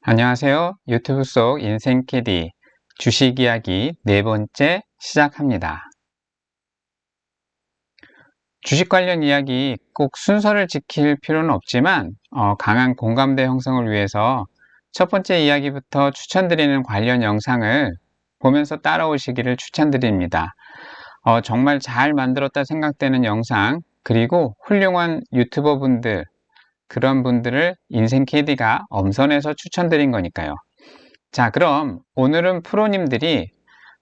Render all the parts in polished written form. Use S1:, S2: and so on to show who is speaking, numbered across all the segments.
S1: 안녕하세요. 유튜브 속 인생캐디 주식 이야기 네 번째 시작합니다. 주식 관련 이야기 꼭 순서를 지킬 필요는 없지만 강한 공감대 형성을 위해서 첫 번째 이야기부터 추천드리는 관련 영상을 보면서 따라오시기를 추천드립니다. 정말 잘 만들었다 생각되는 영상, 그리고 훌륭한 유튜버 분들, 그런 분들을 인생캐디가 엄선해서 추천드린 거니까요. 자, 그럼 오늘은 프로님들이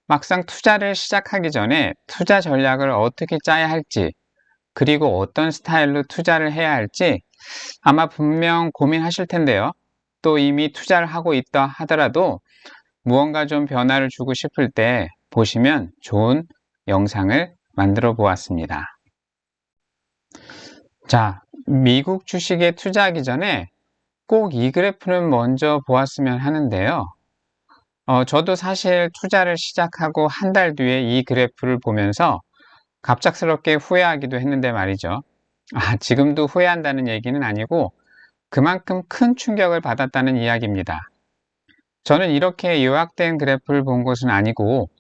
S1: 막상 투자를 시작하기 전에 투자 전략을 어떻게 짜야 할지, 그리고 어떤 스타일로 투자를 해야 할지 아마 분명 고민하실 텐데요. 또 이미 투자를 하고 있다 하더라도 무언가 좀 변화를 주고 싶을 때 보시면 좋은 영상을 만들어 보았습니다. 자, 미국 주식에 투자하기 전에 꼭 이 그래프는 먼저 보았으면 하는데요. 저도 사실 투자를 시작하고 한 달 뒤에 이 그래프를 보면서 갑작스럽게 후회하기도 했는데 말이죠. 지금도 후회한다는 얘기는 아니고 그만큼 큰 충격을 받았다는 이야기입니다. 저는 이렇게 요약된 그래프를 본 것은 아니고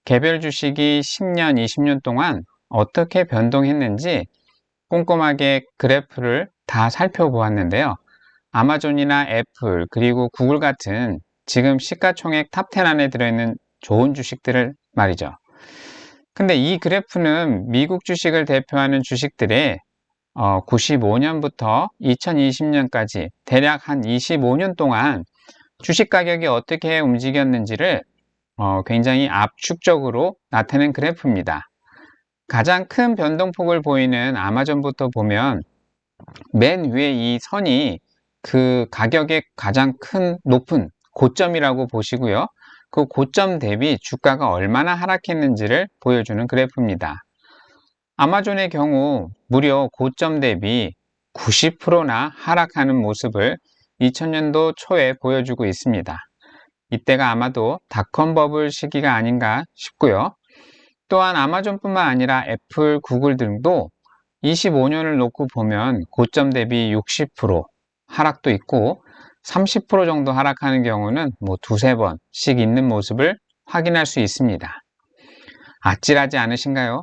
S1: 개별 주식이 10년, 20년 동안 어떻게 변동했는지 꼼꼼하게 그래프를 다 살펴보았는데요. 아마존이나 애플, 그리고 구글 같은 지금 시가총액 탑10 안에 들어있는 좋은 주식들을 말이죠. 근데 이 그래프는 미국 주식을 대표하는 주식들의 95년부터 2020년까지 대략 한 25년 동안 주식 가격이 어떻게 움직였는지를 굉장히 압축적으로 나타낸 그래프입니다. 가장 큰 변동폭을 보이는 아마존부터 보면 맨 위에 이 선이 그 가격의 가장 큰 높은 고점이라고 보시고요. 그 고점 대비 주가가 얼마나 하락했는지를 보여주는 그래프입니다. 아마존의 경우 무려 고점 대비 90%나 하락하는 모습을 2000년도 초에 보여주고 있습니다. 이때가 아마도 닷컴 버블 시기가 아닌가 싶고요. 또한 아마존뿐만 아니라 애플, 구글 등도 25년을 놓고 보면 고점 대비 60% 하락도 있고 30% 정도 하락하는 경우는 뭐 두세 번씩 있는 모습을 확인할 수 있습니다. 아찔하지 않으신가요?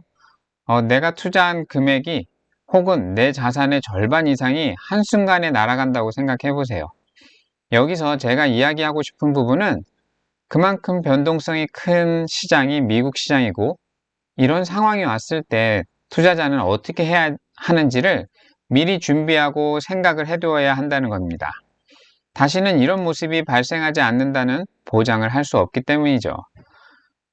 S1: 내가 투자한 금액이 혹은 내 자산의 절반 이상이 한순간에 날아간다고 생각해 보세요. 여기서 제가 이야기하고 싶은 부분은 그만큼 변동성이 큰 시장이 미국 시장이고 이런 상황이 왔을 때 투자자는 어떻게 해야 하는지를 미리 준비하고 생각을 해두어야 한다는 겁니다. 다시는 이런 모습이 발생하지 않는다는 보장을 할 수 없기 때문이죠.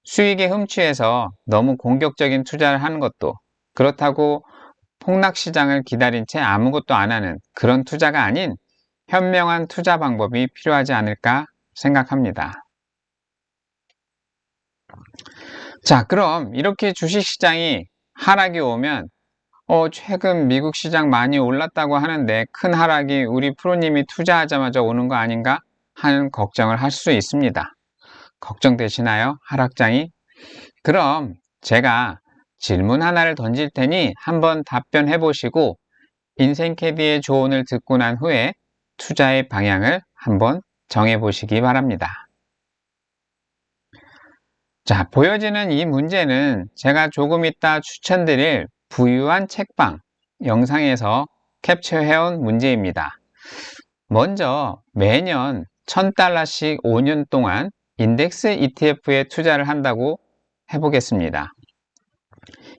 S1: 수익에 흠취해서 너무 공격적인 투자를 하는 것도 그렇다고 폭락시장을 기다린 채 아무것도 안 하는 그런 투자가 아닌 현명한 투자 방법이 필요하지 않을까 생각합니다. 자, 그럼 이렇게 주식시장이 하락이 오면 최근 미국 시장 많이 올랐다고 하는데 큰 하락이 우리 프로님이 투자하자마자 오는 거 아닌가 하는 걱정을 할 수 있습니다. 걱정되시나요? 하락장이? 그럼 제가 질문 하나를 던질 테니 한번 답변해 보시고 인생캐디의 조언을 듣고 난 후에 투자의 방향을 한번 정해 보시기 바랍니다. 자, 보여지는 이 문제는 제가 조금 이따 추천드릴 부유한 책방 영상에서 캡처해온 문제입니다. 먼저 매년 1000달러씩 5년 동안 인덱스 ETF에 투자를 한다고 해보겠습니다.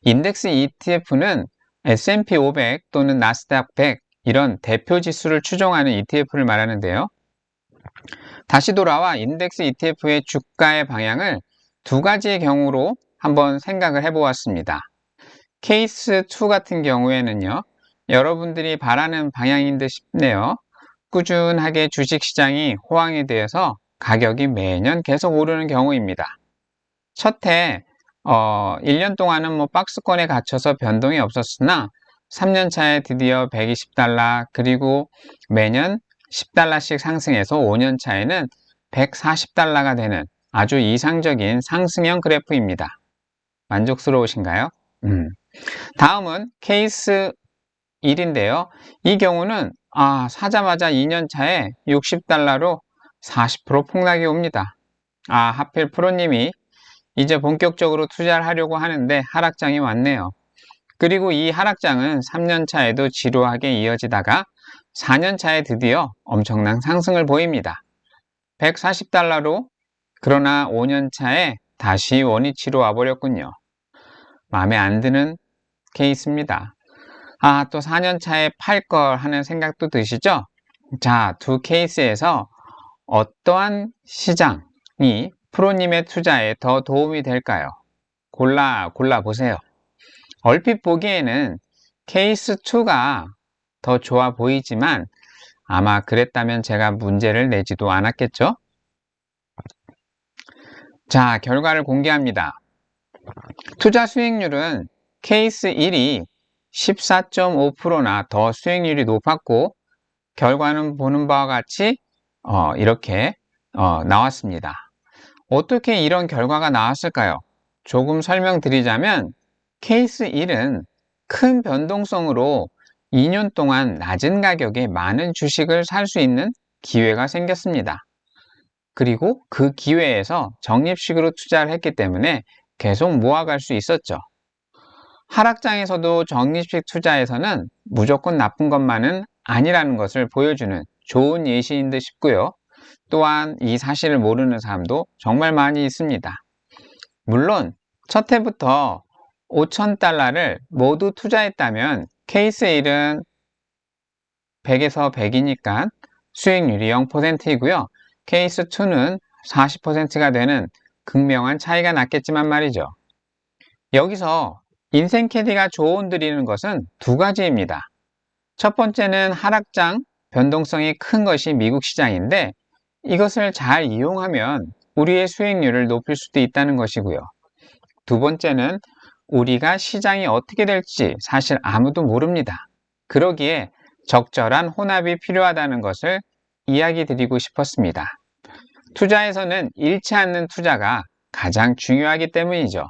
S1: 인덱스 ETF는 S&P 500 또는 나스닥 100 이런 대표 지수를 추종하는 ETF를 말하는데요. 다시 돌아와 인덱스 ETF의 주가의 방향을 두 가지의 경우로 한번 생각을 해보았습니다. 케이스 2 같은 경우에는요, 여러분들이 바라는 방향인 듯 싶네요. 꾸준하게 주식시장이 호황이 되어서 가격이 매년 계속 오르는 경우입니다. 첫해 1년 동안은 뭐 박스권에 갇혀서 변동이 없었으나 3년 차에 드디어 120달러, 그리고 매년 10달러씩 상승해서 5년 차에는 140달러가 되는 아주 이상적인 상승형 그래프입니다. 만족스러우신가요? 다음은 케이스 1인데요. 이 경우는 사자마자 2년 차에 60달러로 40% 폭락이 옵니다. 하필 프로님이 이제 본격적으로 투자를 하려고 하는데 하락장이 왔네요. 그리고 이 하락장은 3년 차에도 지루하게 이어지다가 4년 차에 드디어 엄청난 상승을 보입니다. 140달러로, 그러나 5년 차에 다시 원위치로 와버렸군요. 마음에 안 드는 케이스입니다. 또 4년 차에 팔 걸 하는 생각도 드시죠? 자, 두 케이스에서 어떠한 시장이 프로님의 투자에 더 도움이 될까요? 골라 보세요. 얼핏 보기에는 케이스 2가 더 좋아 보이지만 아마 그랬다면 제가 문제를 내지도 않았겠죠? 자, 결과를 공개합니다. 투자 수익률은 케이스 1이 14.5%나 더 수익률이 높았고, 결과는 보는 바와 같이 이렇게 나왔습니다. 어떻게 이런 결과가 나왔을까요? 조금 설명드리자면 케이스 1은 큰 변동성으로 2년 동안 낮은 가격에 많은 주식을 살 수 있는 기회가 생겼습니다. 그리고 그 기회에서 적립식으로 투자를 했기 때문에 계속 모아갈 수 있었죠. 하락장에서도 적립식 투자에서는 무조건 나쁜 것만은 아니라는 것을 보여주는 좋은 예시인 듯 싶고요. 또한 이 사실을 모르는 사람도 정말 많이 있습니다. 물론 첫 해부터 5,000달러를 모두 투자했다면 케이스 1은 100에서 100이니까 수익률이 0%이고요. 케이스 2는 40%가 되는 극명한 차이가 났겠지만 말이죠. 여기서 인생 캐디가 조언드리는 것은 두 가지입니다. 첫 번째는 하락장 변동성이 큰 것이 미국 시장인데 이것을 잘 이용하면 우리의 수익률을 높일 수도 있다는 것이고요. 두 번째는 우리가 시장이 어떻게 될지 사실 아무도 모릅니다. 그러기에 적절한 혼합이 필요하다는 것을 이야기 드리고 싶었습니다. 투자에서는 잃지 않는 투자가 가장 중요하기 때문이죠.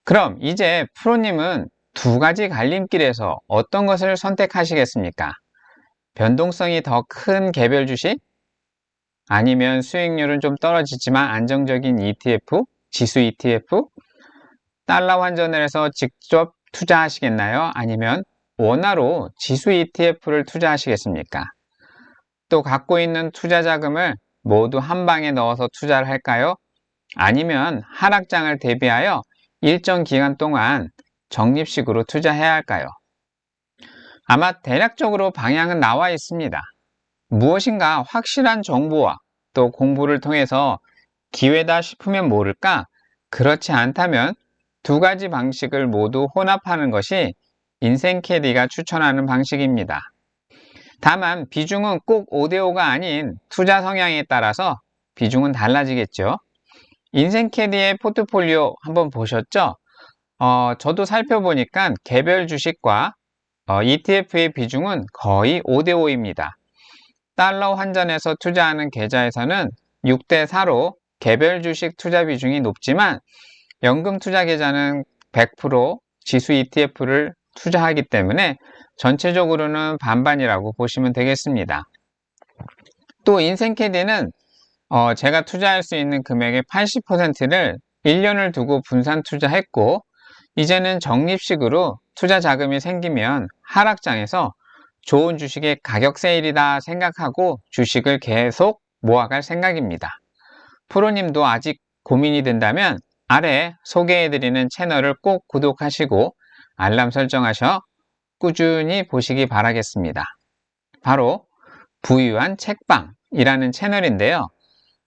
S1: 그럼 이제 프로님은 두 가지 갈림길에서 어떤 것을 선택하시겠습니까? 변동성이 더 큰 개별 주식? 아니면 수익률은 좀 떨어지지만 안정적인 ETF, 지수 ETF? 달러 환전을 해서 직접 투자하시겠나요? 아니면 원화로 지수 ETF를 투자하시겠습니까? 또 갖고 있는 투자 자금을 모두 한 방에 넣어서 투자를 할까요? 아니면 하락장을 대비하여 일정 기간 동안 적립식으로 투자해야 할까요? 아마 대략적으로 방향은 나와 있습니다. 무엇인가 확실한 정보와 또 공부를 통해서 기회다 싶으면 모를까? 그렇지 않다면 두 가지 방식을 모두 혼합하는 것이 인생 캐디가 추천하는 방식입니다. 다만 비중은 꼭 5대5가 아닌 투자 성향에 따라서 비중은 달라지겠죠. 인생 캐디의 포트폴리오 한번 보셨죠? 저도 살펴보니까 개별 주식과 ETF의 비중은 거의 5대5입니다. 달러 환전해서 투자하는 계좌에서는 6대4로 개별 주식 투자 비중이 높지만 연금 투자 계좌는 100% 지수 ETF를 투자하기 때문에 전체적으로는 반반이라고 보시면 되겠습니다. 또 인생 캐디는 제가 투자할 수 있는 금액의 80%를 1년을 두고 분산 투자했고 이제는 적립식으로 투자 자금이 생기면 하락장에서 좋은 주식의 가격 세일이다 생각하고 주식을 계속 모아갈 생각입니다. 프로님도 아직 고민이 된다면 아래 소개해드리는 채널을 꼭 구독하시고 알람 설정하셔 꾸준히 보시기 바라겠습니다. 바로 부유한 책방이라는 채널인데요.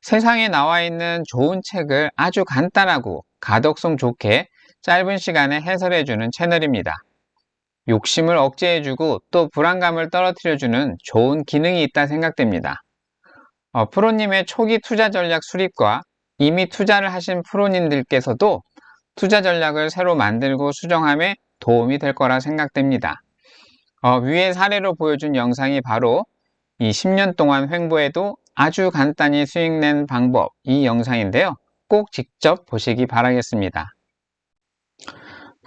S1: 세상에 나와 있는 좋은 책을 아주 간단하고 가독성 좋게 짧은 시간에 해설해주는 채널입니다. 욕심을 억제해주고 또 불안감을 떨어뜨려주는 좋은 기능이 있다 생각됩니다. 프로님의 초기 투자 전략 수립과 이미 투자를 하신 프로님들께서도 투자 전략을 새로 만들고 수정함에 도움이 될 거라 생각됩니다. 위의 사례로 보여준 영상이 바로 이 10년 동안 횡보해도 아주 간단히 수익 낸 방법 이 영상인데요. 꼭 직접 보시기 바라겠습니다.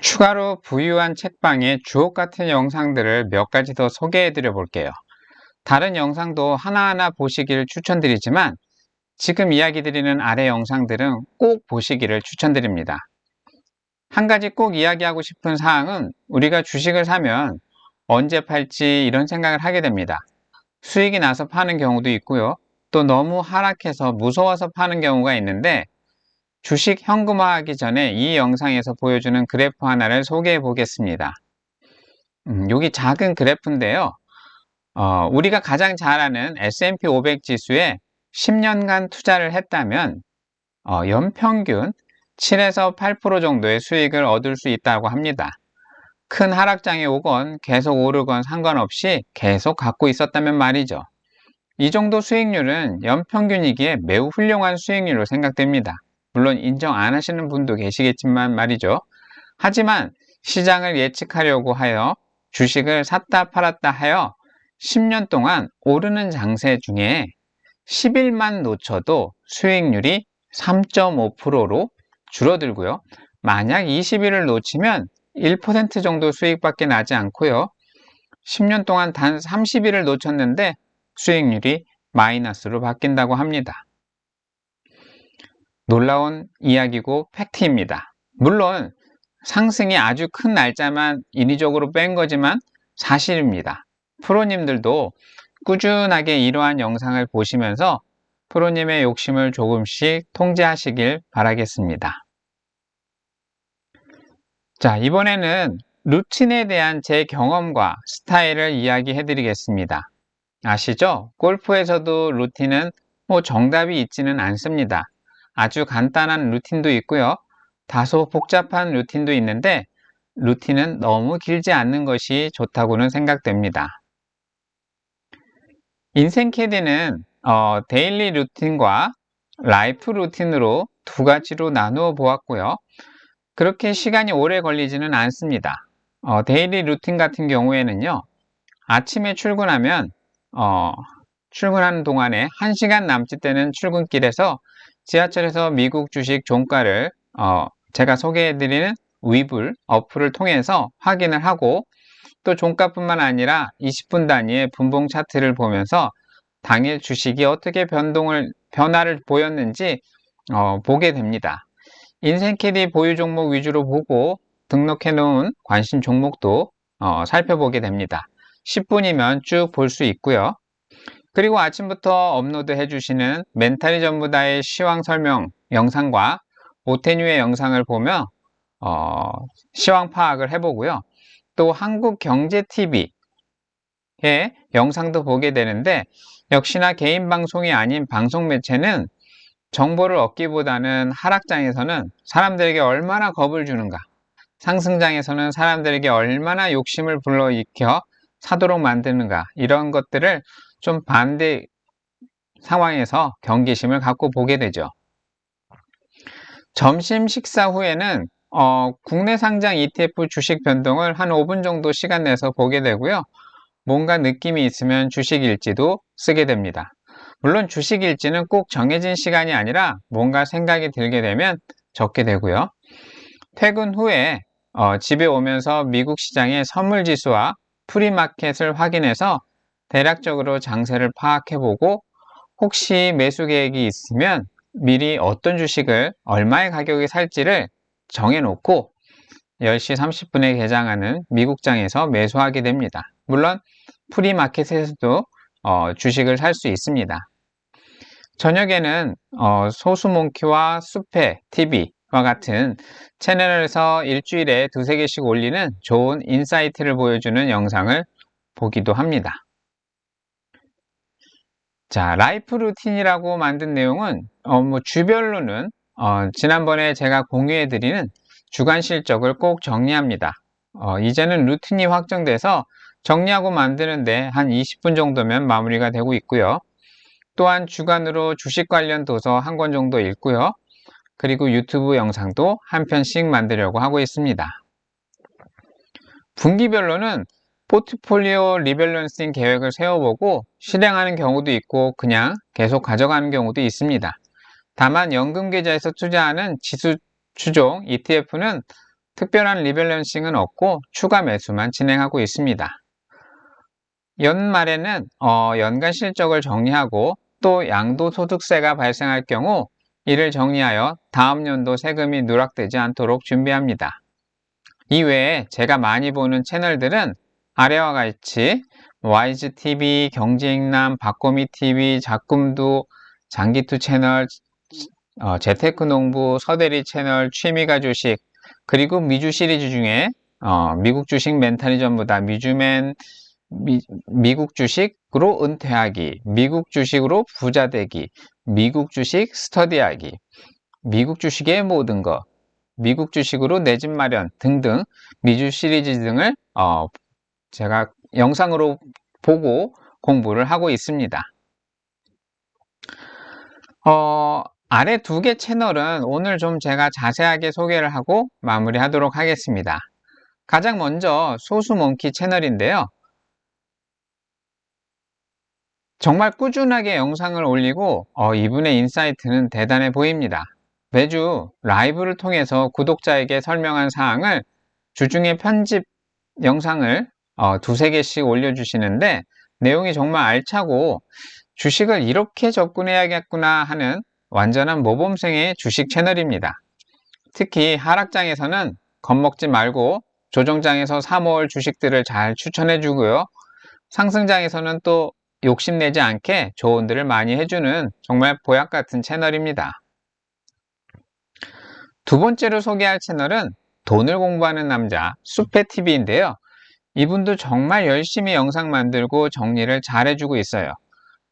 S1: 추가로 부유한 책방의 주옥 같은 영상들을 몇 가지 더 소개해 드려 볼게요. 다른 영상도 하나하나 보시기를 추천드리지만 지금 이야기 드리는 아래 영상들은 꼭 보시기를 추천드립니다. 한 가지 꼭 이야기하고 싶은 사항은 우리가 주식을 사면 언제 팔지 이런 생각을 하게 됩니다. 수익이 나서 파는 경우도 있고요. 또 너무 하락해서 무서워서 파는 경우가 있는데 주식 현금화하기 전에 이 영상에서 보여주는 그래프 하나를 소개해 보겠습니다. 여기 작은 그래프인데요. 우리가 가장 잘 아는 S&P 500 지수에 10년간 투자를 했다면 연평균 7에서 8% 정도의 수익을 얻을 수 있다고 합니다. 큰 하락장이 오건 계속 오르건 상관없이 계속 갖고 있었다면 말이죠. 이 정도 수익률은 연평균이기에 매우 훌륭한 수익률로 생각됩니다. 물론 인정 안 하시는 분도 계시겠지만 말이죠. 하지만 시장을 예측하려고 하여 주식을 샀다 팔았다 하여 10년 동안 오르는 장세 중에 10일만 놓쳐도 수익률이 3.5%로 줄어들고요. 만약 20일을 놓치면 1% 정도 수익밖에 나지 않고요. 10년 동안 단 30일을 놓쳤는데 수익률이 마이너스로 바뀐다고 합니다. 놀라운 이야기고 팩트입니다. 물론 상승이 아주 큰 날짜만 인위적으로 뺀 거지만 사실입니다. 프로님들도 꾸준하게 이러한 영상을 보시면서 프로님의 욕심을 조금씩 통제하시길 바라겠습니다. 자, 이번에는 루틴에 대한 제 경험과 스타일을 이야기해 드리겠습니다. 아시죠? 골프에서도 루틴은 정답이 있지는 않습니다. 아주 간단한 루틴도 있고요. 다소 복잡한 루틴도 있는데 루틴은 너무 길지 않는 것이 좋다고는 생각됩니다. 인생 캐디는 데일리 루틴과 라이프 루틴으로 두 가지로 나누어 보았고요. 그렇게 시간이 오래 걸리지는 않습니다. 데일리 루틴 같은 경우에는요. 아침에 출근하면 출근하는 동안에 1시간 남짓되는 출근길에서 지하철에서 미국 주식 종가를 제가 소개해드리는 위블 어플을 통해서 확인을 하고 또 종가뿐만 아니라 20분 단위의 분봉 차트를 보면서 당일 주식이 어떻게 변화를 보였는지 보게 됩니다. 인생캐디 보유 종목 위주로 보고 등록해 놓은 관심 종목도 살펴보게 됩니다. 10분이면 쭉 볼 수 있고요. 그리고 아침부터 업로드 해주시는 멘탈이 전부다의 시황 설명 영상과 오태뉴의 영상을 보며 시황 파악을 해보고요. 또 한국경제TV의 영상도 보게 되는데 역시나 개인 방송이 아닌 방송 매체는 정보를 얻기보다는 하락장에서는 사람들에게 얼마나 겁을 주는가, 상승장에서는 사람들에게 얼마나 욕심을 불러일으켜 사도록 만드는가, 이런 것들을 좀 반대 상황에서 경계심을 갖고 보게 되죠. 점심 식사 후에는 국내 상장 ETF 주식 변동을 한 5분 정도 시간 내서 보게 되고요. 뭔가 느낌이 있으면 주식 일지도 쓰게 됩니다. 물론 주식 일지는 꼭 정해진 시간이 아니라 뭔가 생각이 들게 되면 적게 되고요. 퇴근 후에 집에 오면서 미국 시장의 선물 지수와 프리마켓을 확인해서 대략적으로 장세를 파악해보고 혹시 매수 계획이 있으면 미리 어떤 주식을 얼마의 가격에 살지를 정해놓고 10시 30분에 개장하는 미국장에서 매수하게 됩니다. 물론 프리마켓에서도 주식을 살 수 있습니다. 저녁에는 소수몽키와 숲의 TV와 같은 채널에서 일주일에 2~3개씩 올리는 좋은 인사이트를 보여주는 영상을 보기도 합니다. 자, 라이프 루틴이라고 만든 내용은 주별로는 지난번에 제가 공유해드리는 주간 실적을 꼭 정리합니다. 이제는 루틴이 확정돼서 정리하고 만드는데 한 20분 정도면 마무리가 되고 있고요. 또한 주간으로 주식 관련 도서 한 권 정도 읽고요. 그리고 유튜브 영상도 한 편씩 만들려고 하고 있습니다. 분기별로는 포트폴리오 리밸런싱 계획을 세워보고 실행하는 경우도 있고 그냥 계속 가져가는 경우도 있습니다. 다만 연금계좌에서 투자하는 지수 추종 ETF는 특별한 리밸런싱은 없고 추가 매수만 진행하고 있습니다. 연말에는 연간 실적을 정리하고 또 양도소득세가 발생할 경우 이를 정리하여 다음 연도 세금이 누락되지 않도록 준비합니다. 이외에 제가 많이 보는 채널들은 아래와 같이 YGTV, 경제익남, 박고미TV, 작꿈두, 장기투 채널, 재테크농부, 서대리 채널, 취미가 주식, 그리고 미주 시리즈 중에 미국 주식 멘탈리즘보다 미주맨, 미국 주식으로 은퇴하기, 미국 주식으로 부자 되기, 미국 주식 스터디하기, 미국 주식의 모든 것, 미국 주식으로 내 집 마련 등등 미주 시리즈 등을 제가 영상으로 보고 공부를 하고 있습니다. 아래 두 개 채널은 오늘 좀 제가 자세하게 소개를 하고 마무리하도록 하겠습니다. 가장 먼저 소수몽키 채널인데요. 정말 꾸준하게 영상을 올리고 이분의 인사이트는 대단해 보입니다. 매주 라이브를 통해서 구독자에게 설명한 사항을 주중에 편집 영상을 두세 개씩 올려주시는데 내용이 정말 알차고 주식을 이렇게 접근해야겠구나 하는 완전한 모범생의 주식 채널입니다. 특히 하락장에서는 겁먹지 말고 조정장에서 사모을 주식들을 잘 추천해 주고요. 상승장에서는 또 욕심내지 않게 조언들을 많이 해주는 정말 보약 같은 채널입니다. 두 번째로 소개할 채널은 돈을 공부하는 남자 수페TV인데요. 이분도 정말 열심히 영상 만들고 정리를 잘 해주고 있어요.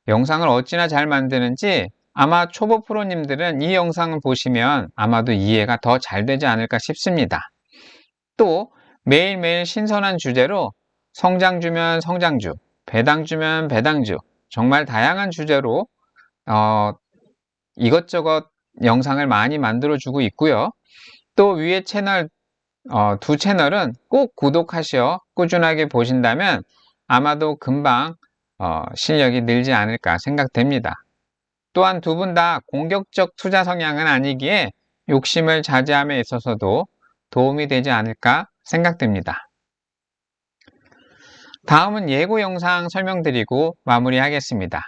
S1: 영상을 어찌나 잘 만드는지 아마 초보 프로님들은 이 영상을 보시면 아마도 이해가 더 잘 되지 않을까 싶습니다. 또 매일매일 신선한 주제로 성장주면 성장주, 배당주면 배당주, 정말 다양한 주제로 이것저것 영상을 많이 만들어주고 있고요. 또 위에 채널 두 채널은 꼭 구독하셔 꾸준하게 보신다면 아마도 금방 실력이 늘지 않을까 생각됩니다. 또한 두 분 다 공격적 투자 성향은 아니기에 욕심을 자제함에 있어서도 도움이 되지 않을까 생각됩니다. 다음은 예고 영상 설명드리고 마무리하겠습니다.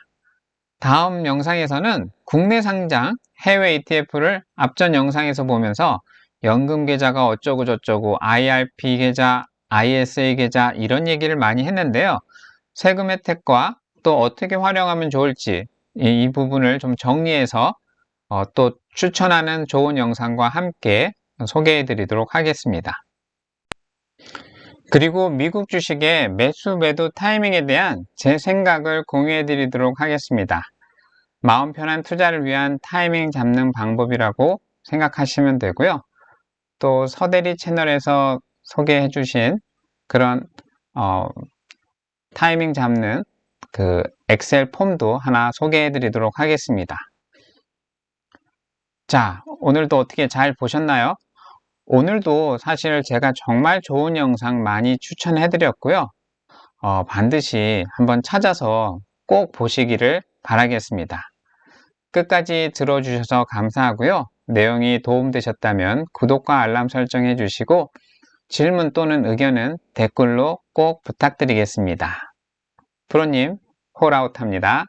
S1: 다음 영상에서는 국내 상장 해외 ETF를 앞전 영상에서 보면서 연금 계좌가 어쩌고 저쩌고 IRP 계좌, ISA 계좌 이런 얘기를 많이 했는데요. 세금 혜택과 또 어떻게 활용하면 좋을지 이 부분을 좀 정리해서 또 추천하는 좋은 영상과 함께 소개해 드리도록 하겠습니다. 그리고 미국 주식의 매수 매도 타이밍에 대한 제 생각을 공유해 드리도록 하겠습니다. 마음 편한 투자를 위한 타이밍 잡는 방법이라고 생각하시면 되고요. 또 서대리 채널에서 소개해 주신 그런 타이밍 잡는 그 엑셀 폼도 하나 소개해 드리도록 하겠습니다. 자, 오늘도 어떻게 잘 보셨나요? 오늘도 사실 제가 정말 좋은 영상 많이 추천해 드렸고요. 반드시 한번 찾아서 꼭 보시기를 바라겠습니다. 끝까지 들어주셔서 감사하고요. 내용이 도움되셨다면 구독과 알람 설정해 주시고 질문 또는 의견은 댓글로 꼭 부탁드리겠습니다. 프로님, 홀아웃합니다.